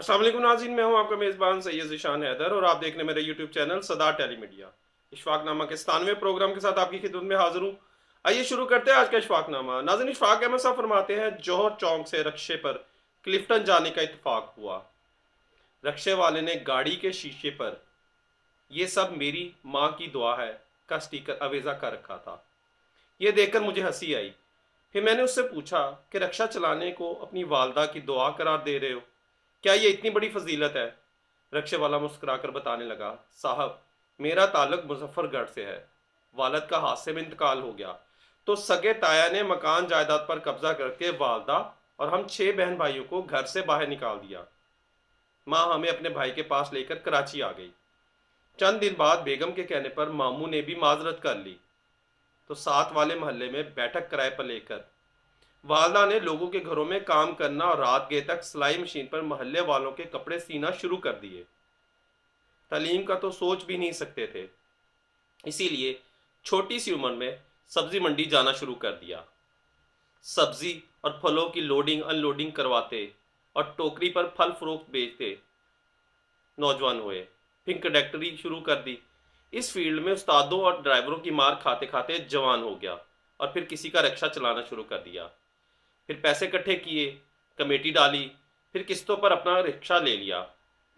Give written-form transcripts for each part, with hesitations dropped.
अस्सलाम वालेकुम नाज़रीन, मैं हूं आपका मेज़बान सैयद ज़ीशान हैदर और आप देख रहे हैं मेरे यूट्यूब चैनल सदार टेलीमीडिया। इशफाकनामा के 97वें प्रोग्राम के साथ आपकी खिदमत में हाजिर हूं। आइए शुरू करते हैं आज का इशफाकनामा। नाज़रीन, इशफाक अहमद साहब फरमाते हैं, जौहर चौक से रक्शे पर क्लिफ्टन जाने का इत्तेफाक हुआ। रक्शे वाले ने गाड़ी के शीशे पर "ये सब मेरी माँ की दुआ है" का स्टिकर अवेजा कर रखा था। यह देखकर मुझे हंसी आई। फिर मैंने उससे पूछा कि रक्षा चलाने को अपनी वालदा की दुआ करार दे रहे हो, क्या ये इतनी बड़ी फजीलत है? रक्शे वाला मुस्कुराकर बताने लगा, साहब, मेरा ताल्लुक मुजफ्फरगढ़ से है। वालद का हादसे में इंतकाल हो गया तो सगे ताया ने मकान जायदाद पर कब्जा करके वालदा और हम 6 बहन भाइयों को घर से बाहर निकाल दिया। माँ हमें अपने भाई के पास लेकर कराची आ गई। चंद दिन बाद बेगम के कहने पर मामू ने भी माजरत कर ली तो साथ वाले मोहल्ले में बैठक किराए पर लेकर वालदा ने लोगों के घरों में काम करना और रात गए तक सिलाई मशीन पर मोहल्ले वालों के कपड़े सीना शुरू कर दिए। तालीम का तो सोच भी नहीं सकते थे, इसीलिए छोटी सी उम्र में सब्जी मंडी जाना शुरू कर दिया। सब्जी और फलों की लोडिंग अनलोडिंग करवाते और टोकरी पर फल फरोख्त बेचते नौजवान हुए। फिर कंडक्टरी शुरू कर दी। इस फील्ड में उस्तादों और ड्राइवरों की मार खाते खाते जवान हो गया और फिर किसी का रिक्शा चलाना शुरू कर दिया। फिर पैसे इकट्ठे किए, कमेटी डाली, फिर किस्तों पर अपना रिक्शा ले लिया।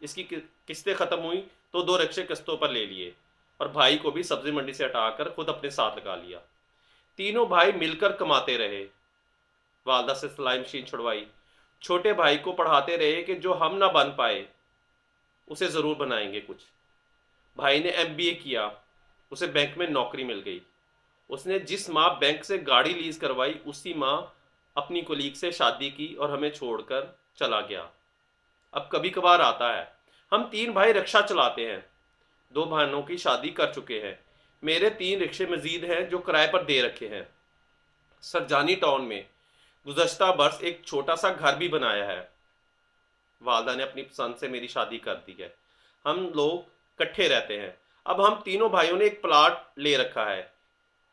इसकी किस्तें ख़त्म हुई तो 2 रिक्शे किस्तों पर ले लिए और भाई को भी सब्जी मंडी से हटाकर खुद अपने साथ लगा लिया। तीनों भाई मिलकर कमाते रहे। वालदा से सिलाई मशीन छुड़वाई। छोटे भाई को पढ़ाते रहे कि जो हम ना बन पाए उसे ज़रूर बनाएंगे कुछ। भाई ने एमबीए किया, उसे बैंक में नौकरी मिल गई। उसने जिस माँ बैंक से गाड़ी लीज करवाई उसी माँ अपनी कोलीग से शादी की और हमें छोड़कर चला गया। अब कभी कभार आता है। हम 3 भाई रिक्शा चलाते हैं। 2 बहनों की शादी कर चुके हैं। मेरे 3 रिक्शे मजीद हैं जो किराए पर दे रखे हैं। सरजानी टाउन में गुज़श्ता बरस एक छोटा सा घर भी बनाया है। वालदा ने अपनी पसंद से मेरी शादी कर दी है। हम लोग इकट्ठे रहते हैं। अब हम तीनों भाइयों ने एक प्लाट ले रखा है।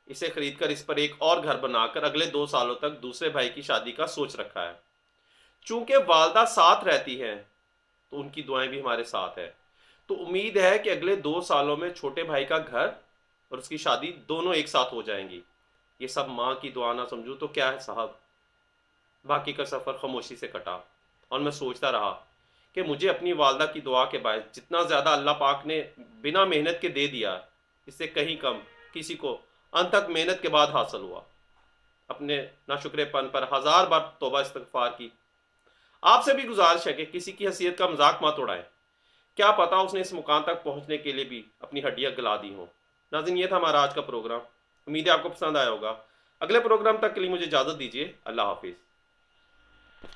इसे खरीदकर इस पर एक और घर बनाकर अगले 2 सालों तक दूसरे भाई की शादी का सोच रखा है। चूंकि वालदा साथ रहती हैं तो उनकी दुआएं भी हमारे साथ है। तो उम्मीद है कि अगले 2 सालों में छोटे भाई का घर और उसकी शादी दोनों एक साथ हो जाएंगी। ये सब माँ की दुआ ना समझूं तो क्या है साहब। बाकी का सफ़र खामोशी से कटा और मैं सोचता रहा कि मुझे अपनी वालदा की दुआ के बायस जितना ज़्यादा अल्लाह पाक ने बिना मेहनत के दे दिया, इससे कहीं कम किसी को अनथक मेहनत के बाद हासिल हुआ। अपने नाशुक्रेपन पर हज़ार बार तौबा इस्तगफार की। आपसे भी गुजारिश है कि किसी की हैसियत का मजाक मत उड़ाएं। क्या पता उसने इस मुकाम तक पहुंचने के लिए भी अपनी हड्डियां गला दी हों। नाज़रीन, ये था हमारा आज का प्रोग्राम। उम्मीद है आपको पसंद आया होगा। अगले प्रोग्राम तक के लिए मुझे इजाज़त दीजिए। अल्लाह हाफिज़।